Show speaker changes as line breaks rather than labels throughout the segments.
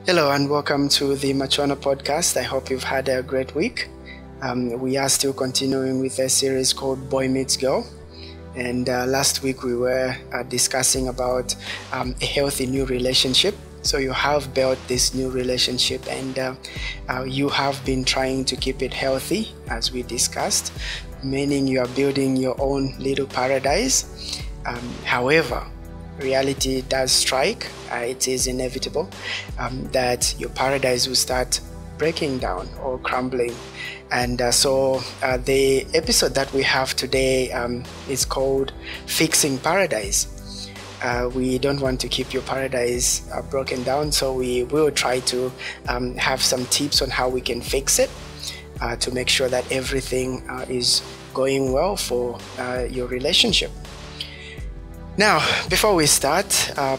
Hello and welcome to the Machuana podcast. I hope you've had a great week. We are still continuing with a series called Boy Meets Girl. And last week we were discussing about a healthy new relationship. So you have built this new relationship and you have been trying to keep it healthy, as we discussed, meaning you are building your own little paradise. However, reality does strike. It is inevitable that your paradise will start breaking down or crumbling. And so the episode that we have today is called Fixing Paradise. We don't want to keep your paradise broken down, so we will try to have some tips on how we can fix it to make sure that everything is going well for your relationship. Now, before we start,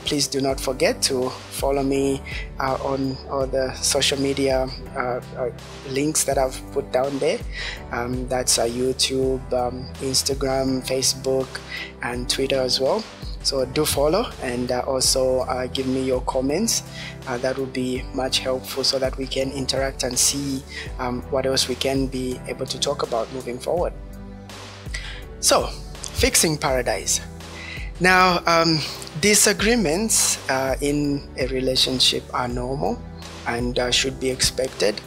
please do not forget to follow me on all the social media links that I've put down there. That's YouTube, Instagram, Facebook, and Twitter as well. So do follow and also give me your comments. That would be much helpful so that we can interact and see what else we can be able to talk about moving forward. So, fixing paradise. Now, disagreements in a relationship are normal and should be expected.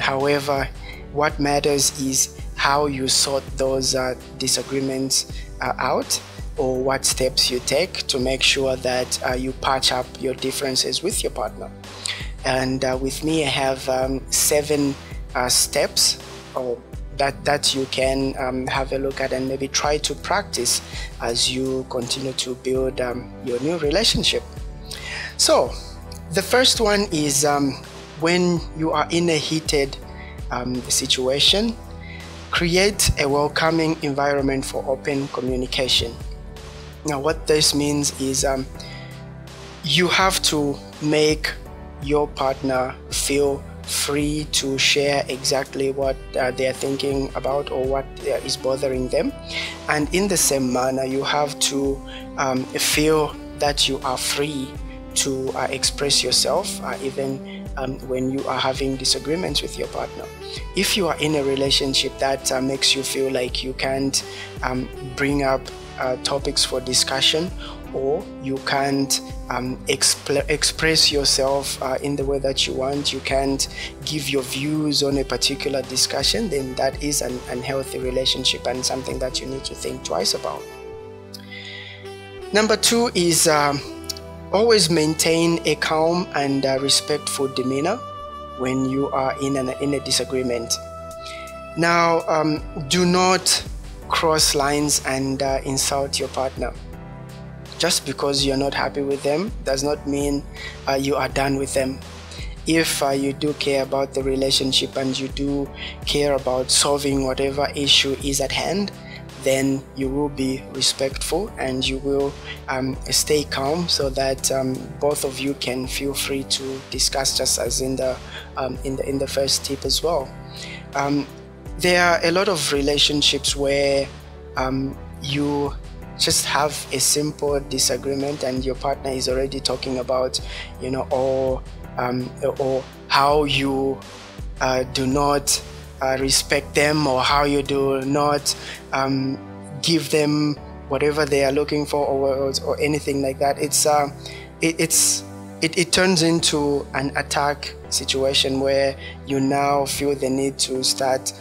However, what matters is how you sort those disagreements out, or what steps you take to make sure that you patch up your differences with your partner. And with me, I have 7 steps that you can have a look at and maybe try to practice as you continue to build your new relationship. So the first one is when you are in a heated situation, create a welcoming environment for open communication. Now what this means is you have to make your partner feel free to share exactly what they're thinking about or what is bothering them, and in the same manner you have to feel that you are free to express yourself even when you are having disagreements with your partner. If you are in a relationship that makes you feel like you can't bring up topics for discussion, or you can't express yourself in the way that you want, you can't give your views on a particular discussion, then that is an unhealthy relationship and something that you need to think twice about. Number 2 is always maintain a calm and respectful demeanor when you are in a disagreement. Now, do not cross lines and insult your partner. Just because you're not happy with them does not mean you are done with them. If you do care about the relationship and you do care about solving whatever issue is at hand, then you will be respectful and you will stay calm so that both of you can feel free to discuss, just as in the first tip as well. There are a lot of relationships where you just have a simple disagreement and your partner is already talking about, or how you do not respect them, or how you do not give them whatever they are looking for, or anything like that. It turns into an attack situation where you now feel the need to start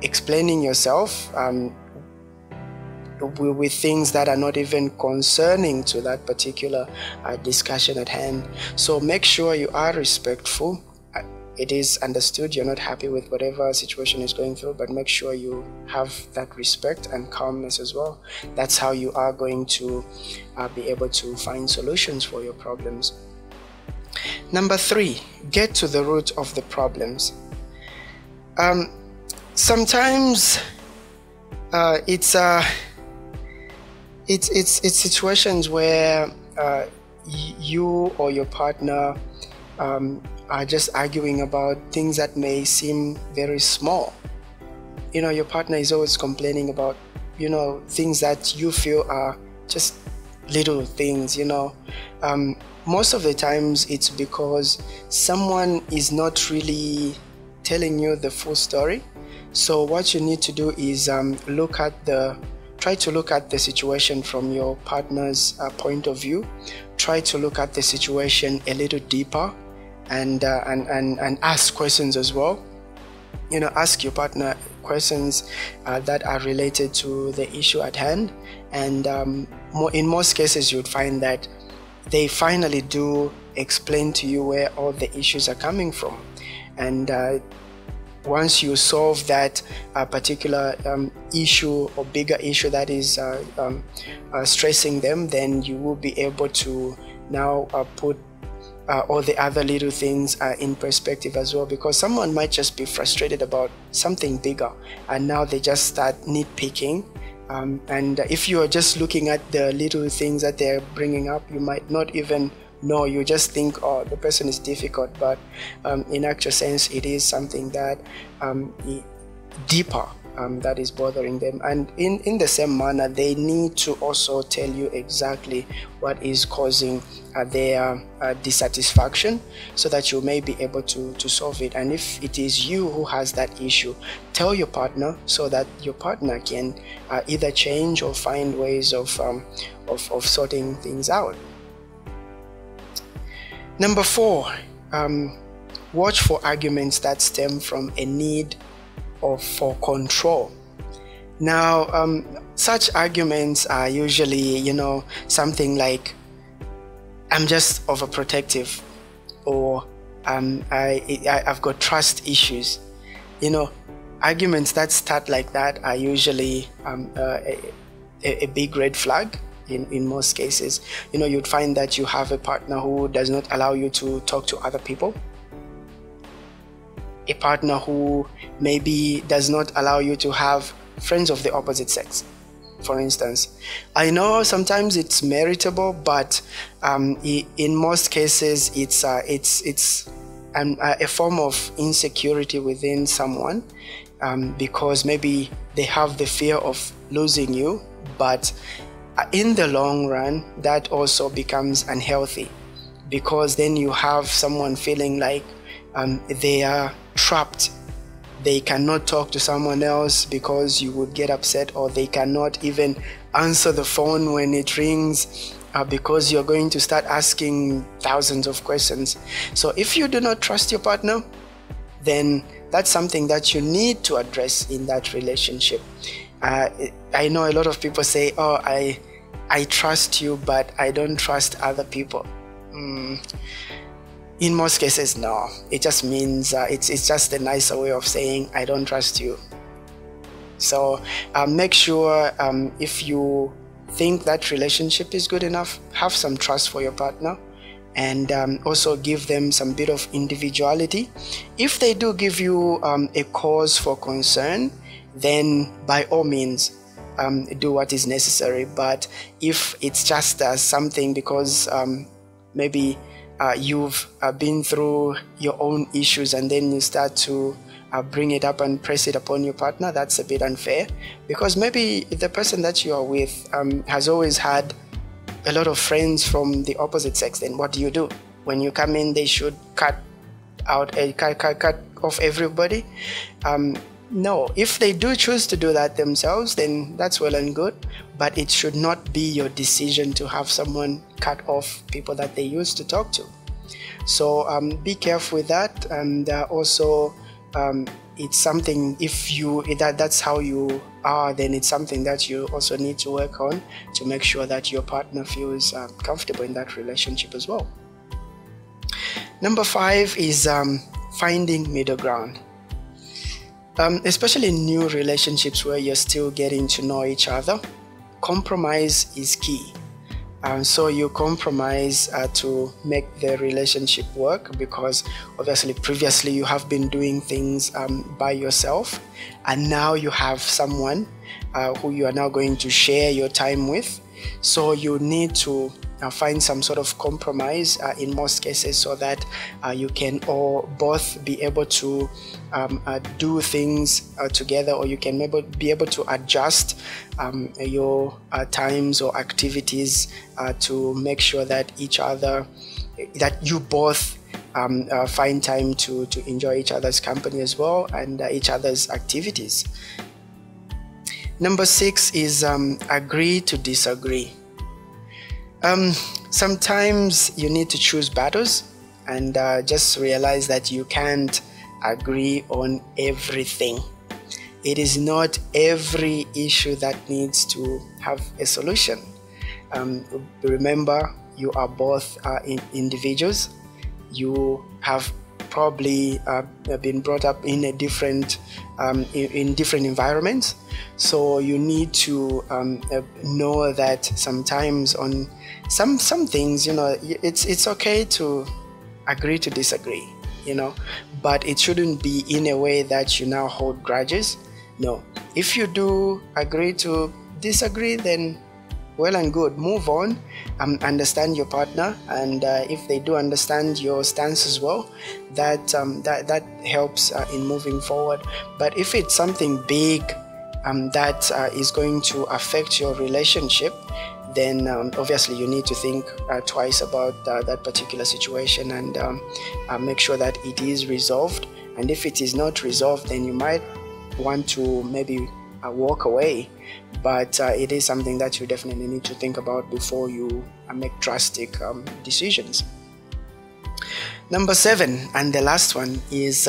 explaining yourself with things that are not even concerning to that particular discussion at hand. So make sure you are respectful. It is understood you're not happy with whatever situation is going through, but make sure you have that respect and calmness as well. That's how you are going to be able to find solutions for your problems. Number 3, get to the root of the problems. Sometimes it's situations where you or your partner are just arguing about things that may seem very small. Your partner is always complaining about, things that you feel are just little things, most of the times it's because someone is not really telling you the full story. So what you need to do is try to look at the situation from your partner's point of view. Try to look at the situation a little deeper, and ask questions as well. Ask your partner questions that are related to the issue at hand, and in most cases you'd find that they finally do explain to you where all the issues are coming from. And once you solve that particular issue or bigger issue that is stressing them, then you will be able to now put all the other little things in perspective as well, because someone might just be frustrated about something bigger and now they just start nitpicking. And if you are just looking at the little things that they're bringing up, you might not even know. You just think, oh, the person is difficult, but in actual sense it is something that deeper that is bothering them. And in the same manner, they need to also tell you exactly what is causing their dissatisfaction, so that you may be able to solve it. And if it is you who has that issue, tell your partner, so that your partner can either change or find ways of sorting things out. Number 4, watch for arguments that stem from a need for control. Now, such arguments are usually, something like, I'm just overprotective, or I've got trust issues. Arguments that start like that are usually a big red flag. In most cases, you'd find that you have a partner who does not allow you to talk to other people, a partner who maybe does not allow you to have friends of the opposite sex, for instance. I know sometimes it's meritable, but in most cases it's a form of insecurity within someone, because maybe they have the fear of losing you, but in the long run that also becomes unhealthy, because then you have someone feeling like they are trapped. They cannot talk to someone else because you would get upset, or they cannot even answer the phone when it rings because you're going to start asking thousands of questions. So if you do not trust your partner, then that's something that you need to address in that relationship. I know a lot of people say, oh, I trust you, but I don't trust other people. In most cases, no. It just means it's just a nicer way of saying I don't trust you. So make sure if you think that relationship is good enough, have some trust for your partner, and also give them some bit of individuality. If they do give you a cause for concern, then by all means do what is necessary. But if it's just something because maybe you've been through your own issues and then you start to bring it up and press it upon your partner, that's a bit unfair, because maybe the person that you are with has always had a lot of friends from the opposite sex. Then what do? When you come in, they should cut off everybody? No, if they do choose to do that themselves, then that's well and good, but it should not be your decision to have someone cut off people that they used to talk to. So be careful with that. And also it's something, if that's how you are, then it's something that you also need to work on to make sure that your partner feels comfortable in that relationship as well. Number 5 is finding middle ground. Especially in new relationships where you're still getting to know each other, compromise is key. So you compromise to make the relationship work, because obviously previously you have been doing things by yourself, and now you have someone who you are now going to share your time with. So you need to find some sort of compromise in most cases, so that you can all both be able to do things together, or you can be able to adjust your times or activities to make sure that you both find time to enjoy each other's company as well, and each other's activities. Number 6 is agree to disagree. Sometimes you need to choose battles, and just realize that you can't agree on everything. It is not every issue that needs to have a solution. Remember, you are both individuals. You have probably been brought up in a different in different environments, so you need to know that sometimes on some things, it's okay to agree to disagree, but it shouldn't be in a way that you now hold grudges. No, if you do agree to disagree, then well and good, move on, understand your partner, and if they do understand your stance as well, that helps in moving forward. But if it's something big that is going to affect your relationship, then obviously you need to think twice about that particular situation, and make sure that it is resolved. And if it is not resolved, then you might want to maybe walk away, but it is something that you definitely need to think about before you make drastic decisions. Number 7, and the last one, is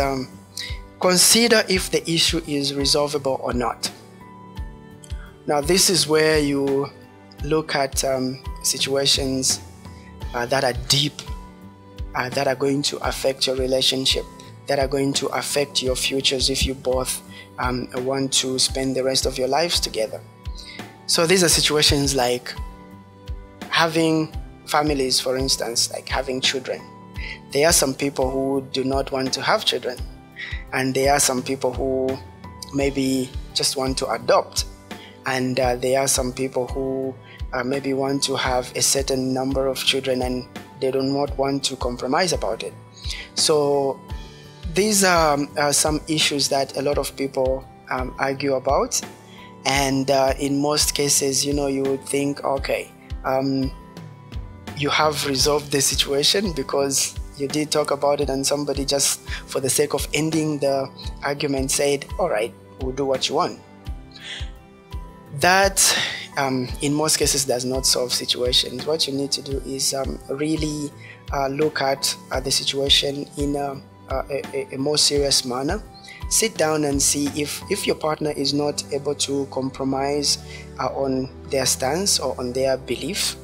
consider if the issue is resolvable or not. Now, this is where you look at situations that are deep, that are going to affect your relationship, that are going to affect your futures if you both want to spend the rest of your lives together. So these are situations like having families, for instance, like having children. There are some people who do not want to have children, and there are some people who maybe just want to adopt, and there are some people who maybe want to have a certain number of children, and they do not want to compromise about it. So these are some issues that a lot of people argue about, and in most cases, you would think, okay, you have resolved the situation because you did talk about it, and somebody, just for the sake of ending the argument, said, all right, we'll do what you want. That in most cases does not solve situations. What you need to do is really look at the situation in a more serious manner. Sit down and see if your partner is not able to compromise on their stance or on their belief,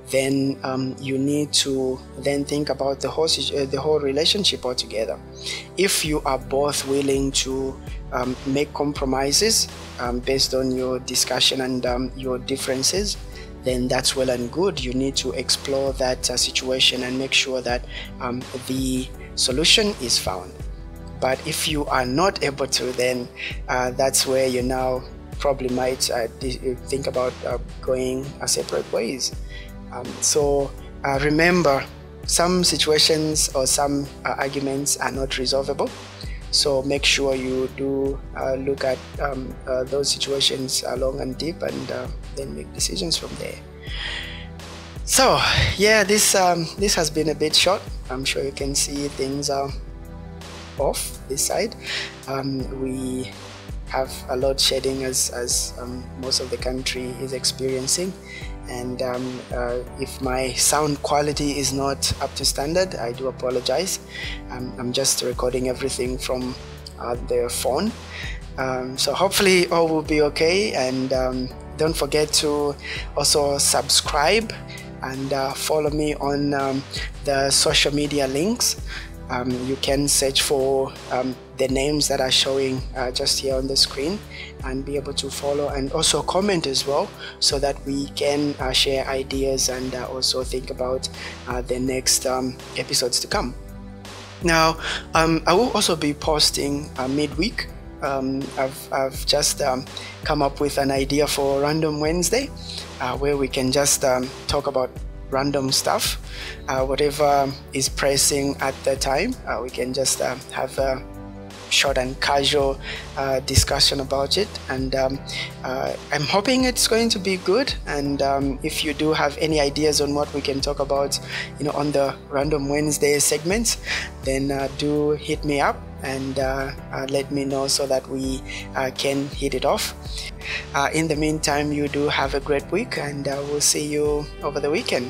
then you need to then think about the whole relationship altogether. If you are both willing to make compromises based on your discussion and your differences, then that's well and good. You need to explore that situation and make sure that the solution is found. But if you are not able to, then that's where you now probably might think about going separate ways. So remember, some situations or some arguments are not resolvable. So make sure you do look at those situations long and deep, and then make decisions from there. So yeah, this has been a bit short. I'm sure you can see things are off this side. We have a load shedding as most of the country is experiencing, and if my sound quality is not up to standard, I do apologize. I'm just recording everything from the phone, so hopefully all will be okay. And don't forget to also subscribe and follow me on the social media links. You can search for the names that are showing just here on the screen, and be able to follow and also comment as well, so that we can share ideas and also think about the next episodes to come. Now, I will also be posting midweek. I've just come up with an idea for Random Wednesday, where we can just talk about random stuff, whatever is pressing at the time. We can just have a short and casual discussion about it, and I'm hoping it's going to be good. And if you do have any ideas on what we can talk about, on the Random Wednesday segments, then do hit me up and let me know so that we can hit it off. In the meantime, you do have a great week, and we'll see you over the weekend.